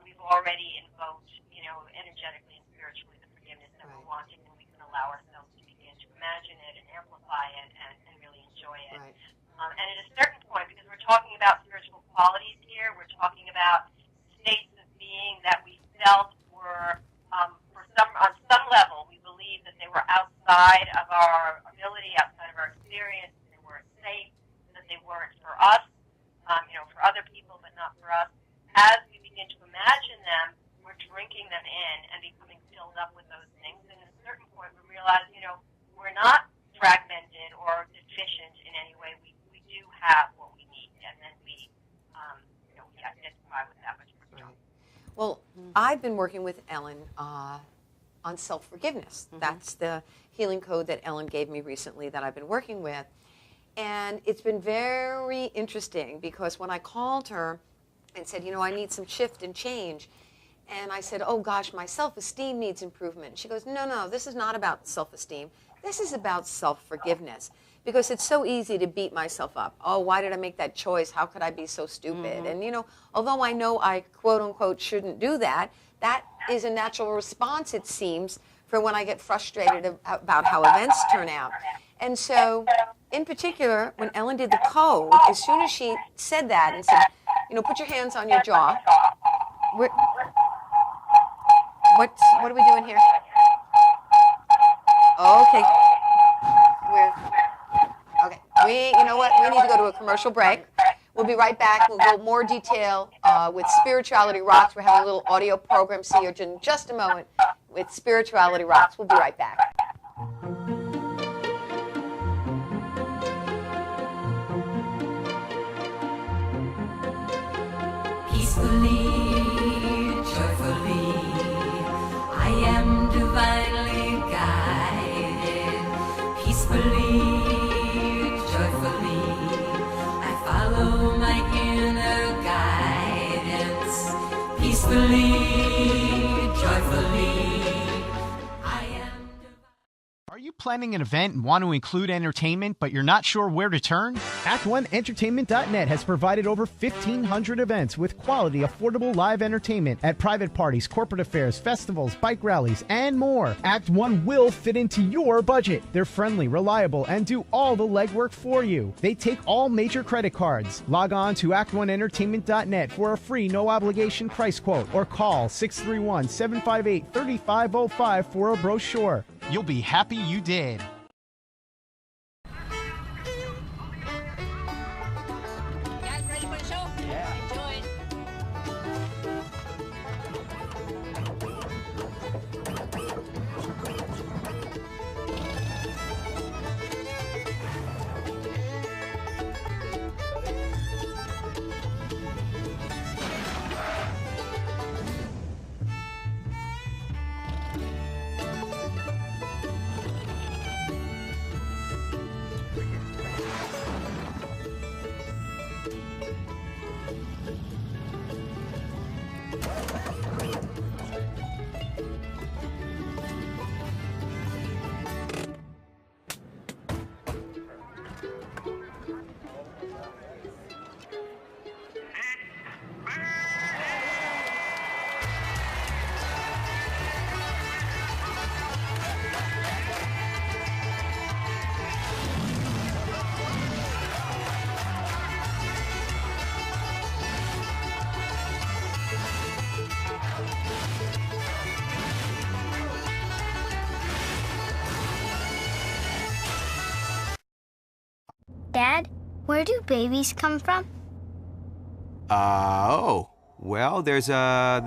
we've already invoked, you know, energetically and spiritually the forgiveness that we're wanting, and we can allow ourselves to begin to imagine it and amplify it and really enjoy it. Right. And at a certain point, because we're talking about spiritual qualities here, we're talking about states of being that we felt were, on some level, we believe that they were outside of our ability, outside of our experience, that they weren't safe, that they weren't for us, you know, for other people, but not for us. As we begin to imagine them, we're drinking them in and becoming filled up with those things. And at a certain point, we realize, you know, we're not fragmented or deficient in any way. We do have what we need, and then we, you know, we identify with that much more strongly. Well, I've been working with Ellen on self-forgiveness. That's the healing code that Ellen gave me recently that I've been working with. And it's been very interesting because when I called her and said, you know, I need some shift and change, and I said, oh gosh, my self-esteem needs improvement. She goes, no, this is not about self-esteem. This is about self-forgiveness. Because it's so easy to beat myself up. Oh, why did I make that choice? How could I be so stupid? And, you know, although I know I, quote unquote, shouldn't do that, that is a natural response, it seems, for when I get frustrated about how events turn out. And so, in particular, when Ellen did the code, as soon as she said that and said, you know, put your hands on your jaw. What are we doing here? Okay. Okay. You know what? We need to go to a commercial break. We'll be right back. We'll go more detail with Spirituality Rocks. We're having a little audio program see you in just a moment with Spirituality Rocks. We'll be right back. Peacefully, joyfully, I am divinely guided. Peacefully, joyfully, I follow my inner guidance. Peacefully, joyfully, I am. Are you planning an event and want to include entertainment, but you're not sure where to turn? Act1Entertainment.net has provided over 1,500 events with quality, affordable live entertainment at private parties, corporate affairs, festivals, bike rallies, and more. Act 1 will fit into your budget. They're friendly, reliable, and do all the legwork for you. They take all major credit cards. Log on to Act1Entertainment.net for a free, no-obligation price quote or call 631-758-3505 for a brochure. You'll be happy you did. Guys, ready for the show? Yeah. Enjoy. Dad, where do babies come from? Well, there's that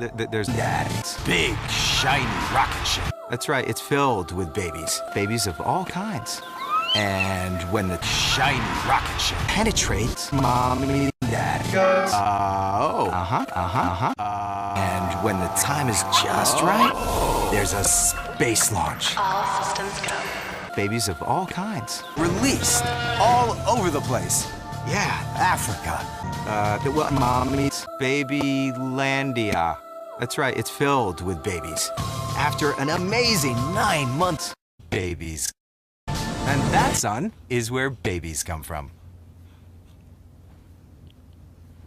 big, shiny rocket ship. That's right, it's filled with babies of all kinds. And when the shiny rocket ship penetrates, Mommy and Dad goes, and when the time is just right, there's a space launch. All systems go. Babies of all kinds, released all over the place. Yeah, Africa. Mommy's Babylandia. That's right, it's filled with babies. After an amazing 9 months, babies. And that, son, is where babies come from.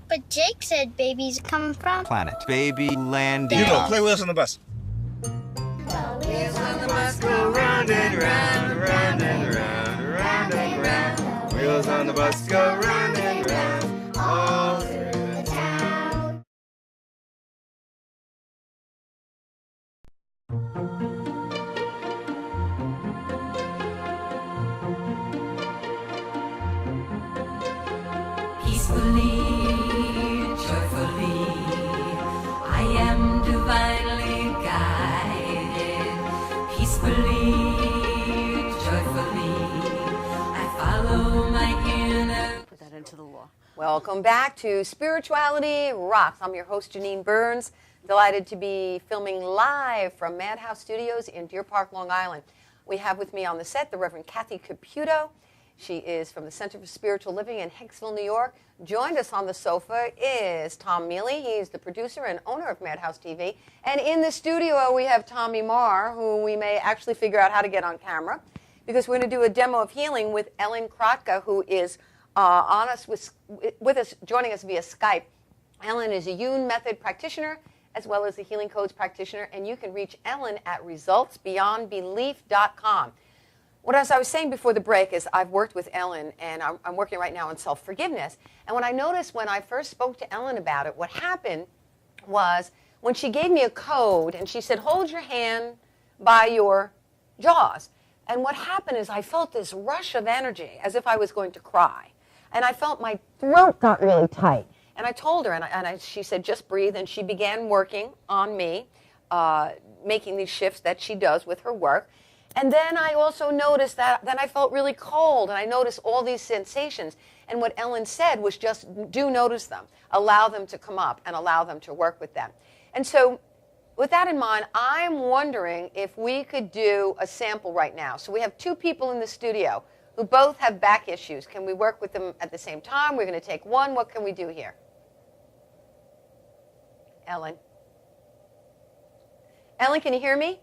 But Jake said babies come from Planet Babylandia. You go, play with us on the bus. Wheels on the bus go round and round, round and round, round and round. Wheels on the bus go round and round, all through the town. Peacefully, joyfully, I am divinely guided. Peacefully, joyfully, I follow my inner. Put that into the law. Welcome back to Spirituality Rocks. I'm your host, Janine Burns. Delighted to be filming live from Madhouse Studios in Deer Park, Long Island. We have with me on the set the Reverend Kathy Caputo. She is from the Center for Spiritual Living in Hicksville, New York. Joined us on the sofa is Tom Mealy. He's the producer and owner of Madhouse TV. And in the studio, we have Tommy Marr, who we may actually figure out how to get on camera, because we're going to do a demo of healing with Ellen Kratka, who is on us with us, joining us via Skype. Ellen is a Yun Method practitioner as well as a Healing Codes practitioner, and you can reach Ellen at resultsbeyondbelief.com. What as I was saying before the break is I've worked with Ellen, and I'm working right now on self-forgiveness. And what I noticed when I first spoke to Ellen about it, what happened was when she gave me a code, and she said, hold your hand by your jaws. And what happened is I felt this rush of energy as if I was going to cry. And I felt my throat got really tight. And I told her, and she said, just breathe. And she began working on me, making these shifts that she does with her work. And then I also noticed that then I felt really cold, and I noticed all these sensations. And what Ellen said was just do notice them, allow them to come up, and allow them to work with them. And so with that in mind, I'm wondering if we could do a sample right now. So we have two people in the studio who both have back issues. Can we work with them at the same time? We're going to take one. What can we do here? Ellen? Ellen, can you hear me?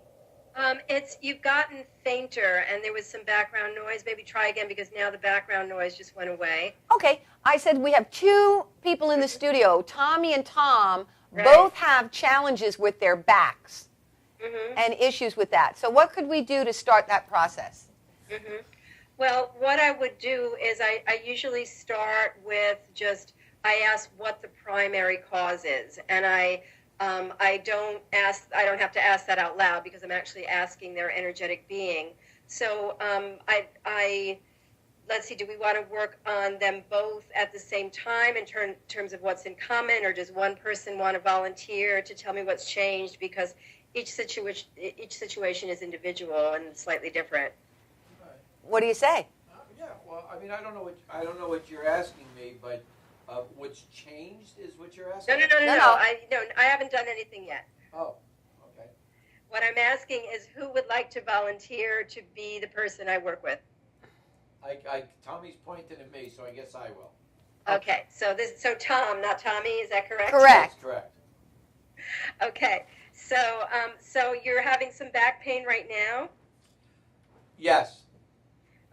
You've gotten fainter, and there was some background noise. Maybe try again, because now the background noise just went away. Okay. I said we have two people in the studio, Tommy and Tom, Right. both have challenges with their backs and issues with that. So what could we do to start that process? Well, what I would do is I usually start with I ask what the primary cause is, and I don't have to ask that out loud, because I'm actually asking their energetic being. So let's see, do we want to work on them both at the same time in terms of what's in common, or does one person want to volunteer to tell me what's changed? Because each situation is individual and slightly different. What do you say? Yeah, well, I mean, I don't know what you're asking me, but what's changed is what you're asking? No. I haven't done anything yet. Oh, okay. What I'm asking is who would like to volunteer to be the person I work with? Tommy's pointing at me, so I guess I will. Okay, so Tom, not Tommy, is that correct? Correct. That's correct. Okay, so you're having some back pain right now? Yes.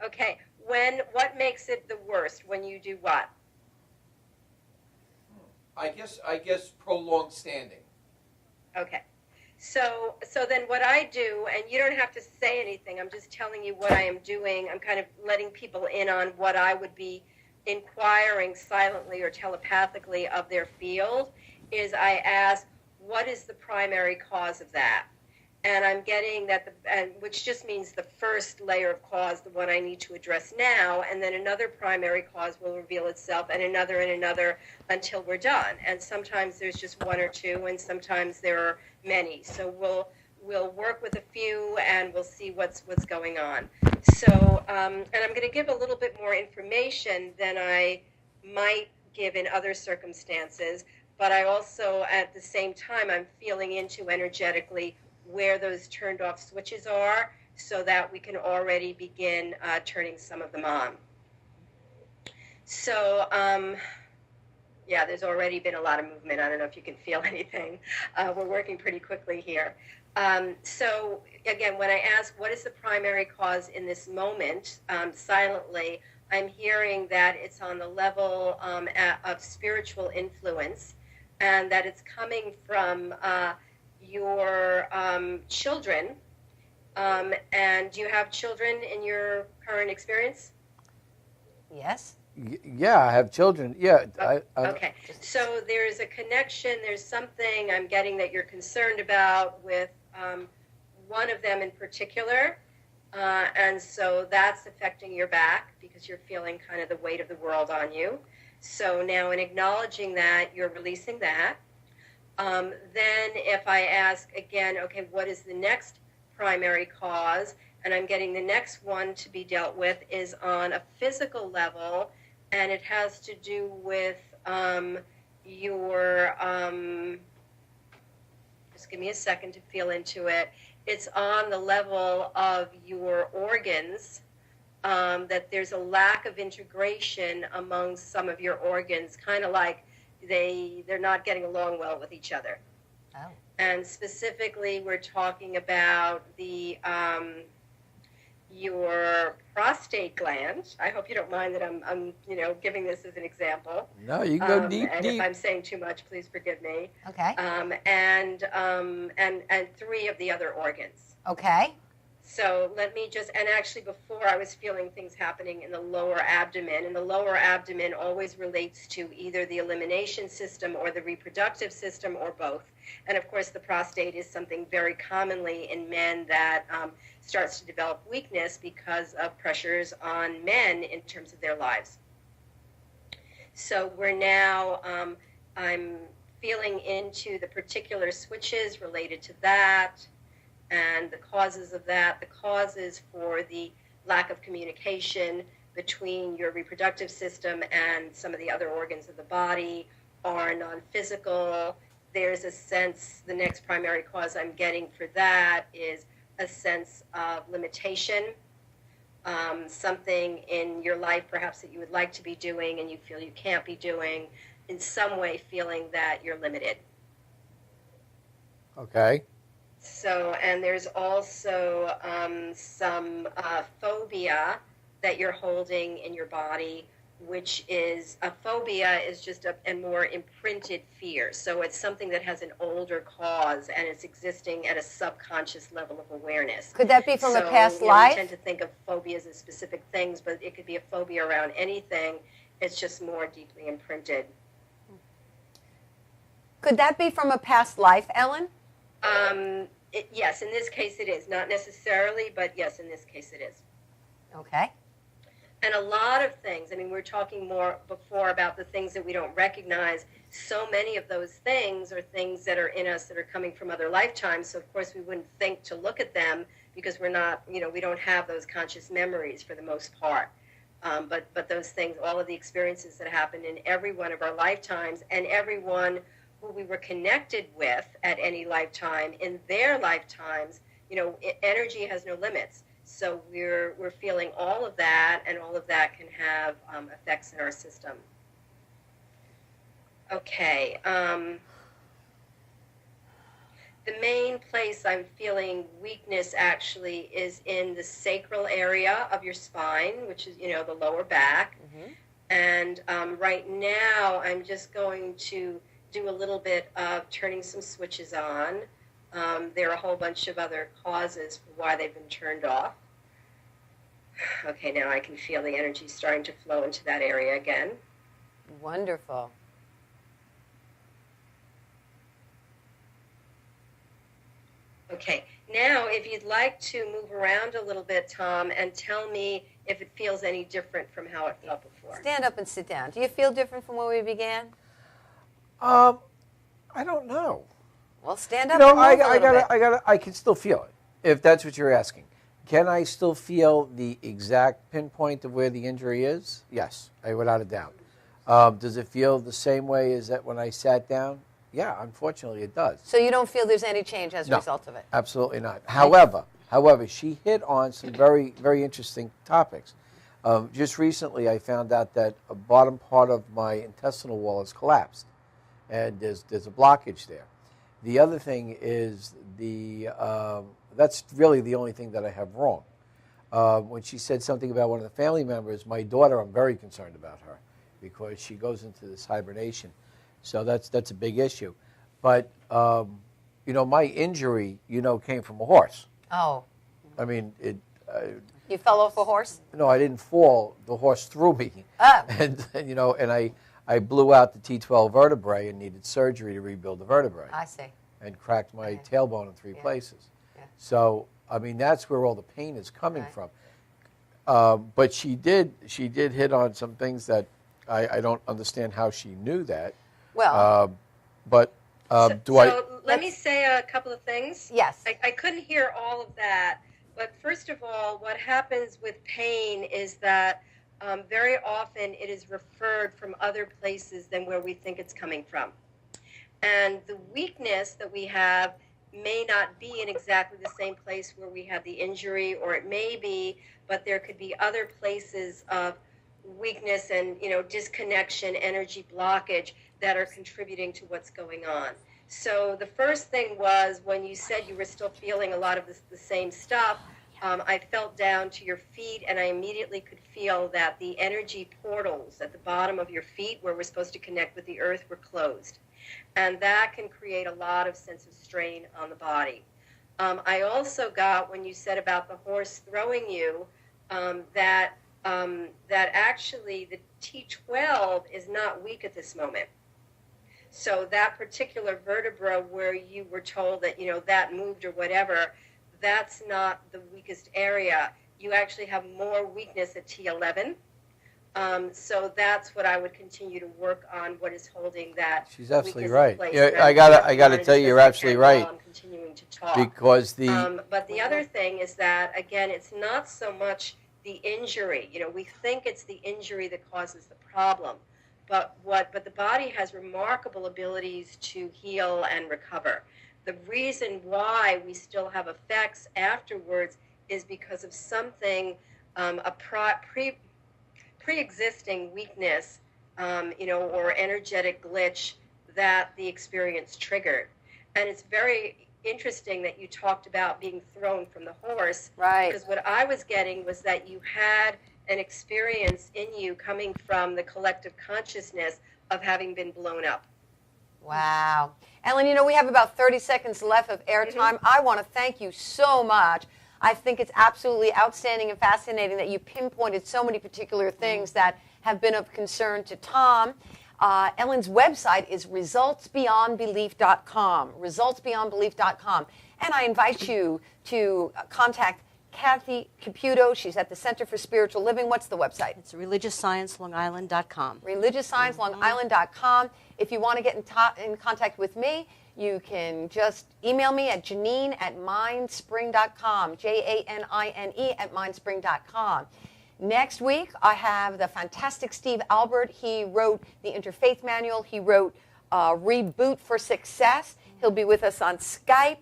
Okay, what makes it the worst? When you do what? I guess prolonged standing. Okay. So then what I do, and you don't have to say anything, I'm just telling you what I am doing. I'm kind of letting people in on what I would be inquiring silently or telepathically of their field, is I ask, what is the primary cause of that? And I'm getting that, which just means the first layer of cause, the one I need to address now, and then another primary cause will reveal itself, and another until we're done. And sometimes there's just one or two, and sometimes there are many. So we'll work with a few, and we'll see what's going on. So, and I'm going to give a little bit more information than I might give in other circumstances, but I also, at the same time, I'm feeling into energetically where those turned off switches are so that we can already begin turning some of them on. So, yeah, there's already been a lot of movement. I don't know if you can feel anything. We're working pretty quickly here. So, again, when I ask what is the primary cause in this moment, silently, I'm hearing that it's on the level of spiritual influence, and that it's coming from your children. And do you have children in your current experience? Yes. Yeah, I have children. Yeah. Okay. So there's a connection. There's something I'm getting that you're concerned about with one of them in particular. And so that's affecting your back because you're feeling kind of the weight of the world on you. So now in acknowledging that, you're releasing that. Then if I ask again, okay, what is the next primary cause? And I'm getting the next one to be dealt with is on a physical level, and it has to do with your, just give me a second to feel into it. It's on the level of your organs, that there's a lack of integration among some of your organs, kind of like they're not getting along well with each other. Oh. And specifically, we're talking about the your prostate gland. I hope you don't mind that I'm giving this as an example. No, you go deep. If I'm saying too much, please forgive me. Okay. And 3 of the other organs. Okay. So let me just, and actually before I was feeling things happening in the lower abdomen, and the lower abdomen always relates to either the elimination system or the reproductive system or both. And of course the prostate is something very commonly in men that starts to develop weakness because of pressures on men in terms of their lives. So we're now, I'm feeling into the particular switches related to that, and the causes of that. The causes for the lack of communication between your reproductive system and some of the other organs of the body are non-physical. There's a sense, the next primary cause I'm getting for that is a sense of limitation, something in your life perhaps that you would like to be doing and you feel you can't be doing, in some way feeling that you're limited. Okay. So, and there's also some phobia that you're holding in your body, which is, a phobia is just a more imprinted fear. So it's something that has an older cause and it's existing at a subconscious level of awareness. Could that be from a past life? We tend to think of phobias as specific things, but it could be a phobia around anything. It's just more deeply imprinted. Could that be from a past life, Ellen? Yes, in this case it is. Not necessarily, but yes, in this case it is. Okay. And a lot of things, I mean, we were talking more before about the things that we don't recognize. So many of those things are things that are in us that are coming from other lifetimes. So, of course, we wouldn't think to look at them because we're not, we don't have those conscious memories for the most part. But those things, all of the experiences that happened in every one of our lifetimes and everyone who we were connected with at any lifetime in their lifetimes, energy has no limits. So we're feeling all of that, and all of that can have effects in our system. Okay. The main place I'm feeling weakness actually is in the sacral area of your spine, which is, the lower back. Mm-hmm. And right now I'm just going to do a little bit of turning some switches on. There are a whole bunch of other causes for why they've been turned off. Okay, now I can feel the energy starting to flow into that area again. Wonderful. Okay, Now, if you'd like to move around a little bit, Tom, and tell me if it feels any different from how it felt before. Stand up and sit down. Do you feel different from when we began? I don't know. Well, stand up and move a little bit. I can still feel it, if that's what you're asking. Can I still feel the exact pinpoint of where the injury is? Yes, without a doubt. Does it feel the same way as that when I sat down? Yeah, unfortunately it does. So you don't feel there's any change as a No, result of it? Absolutely not. However, she hit on some very, very interesting topics. Just recently I found out that a bottom part of my intestinal wall has collapsed, and there's a blockage there. The other thing is that's really the only thing that I have wrong. When she said something about one of the family members, my daughter, I'm very concerned about her because she goes into this hibernation. So that's a big issue. But, my injury, came from a horse. Oh. I mean, You fell off a horse? No, I didn't fall. The horse threw me. Oh. And I blew out the T12 vertebrae and needed surgery to rebuild the vertebrae. I see. And cracked my tailbone in 3 places. Yeah. So, I mean, that's where all the pain is coming from. But she did hit on some things that I don't understand how she knew that. Well, let me say a couple of things. Yes. I couldn't hear all of that, but first of all, what happens with pain is that very often it is referred from other places than where we think it's coming from. And the weakness that we have may not be in exactly the same place where we have the injury, or it may be, but there could be other places of weakness and, disconnection, energy blockage that are contributing to what's going on. So the first thing was when you said you were still feeling a lot of the same stuff, I felt down to your feet, and I immediately could feel that the energy portals at the bottom of your feet where we're supposed to connect with the earth were closed. And that can create a lot of sense of strain on the body. I also got, when you said about the horse throwing you, that actually the T12 is not weak at this moment. So that particular vertebra where you were told that, that moved or whatever, that's not the weakest area. You actually have more weakness at T11. So that's what I would continue to work on, what is holding that. She's absolutely right. Yeah, I gotta tell you, you're absolutely right. I'm continuing to talk. Because but the other thing is that, again, it's not so much the injury. We think it's the injury that causes the problem. But the body has remarkable abilities to heal and recover. The reason why we still have effects afterwards is because of something, a pre-existing weakness, or energetic glitch that the experience triggered. And it's very interesting that you talked about being thrown from the horse. Right. Because what I was getting was that you had an experience in you coming from the collective consciousness of having been blown up. Wow. Ellen, we have about 30 seconds left of airtime. I want to thank you so much. I think it's absolutely outstanding and fascinating that you pinpointed so many particular things that have been of concern to Tom. Ellen's website is resultsbeyondbelief.com, resultsbeyondbelief.com. And I invite you to contact Kathy Caputo. She's at the Center for Spiritual Living. What's the website? It's ReligiousScienceLongIsland.com. ReligiousScienceLongIsland.com. If you want to get in contact with me, you can just email me at Janine@mindspring.com, JANINE@mindspring.com. Next week, I have the fantastic Steve Albert. He wrote the Interfaith Manual. He wrote Reboot for Success. He'll be with us on Skype,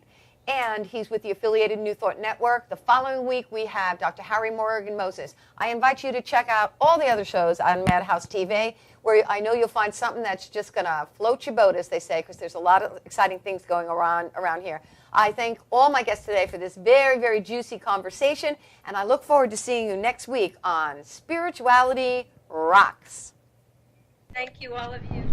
and he's with the affiliated New Thought Network. The following week, we have Dr. Harry Morgan Moses. I invite you to check out all the other shows on Madhouse TV, where I know you'll find something that's just going to float your boat, as they say, because there's a lot of exciting things going around here. I thank all my guests today for this very, very juicy conversation, and I look forward to seeing you next week on Spirituality Rocks. Thank you, all of you.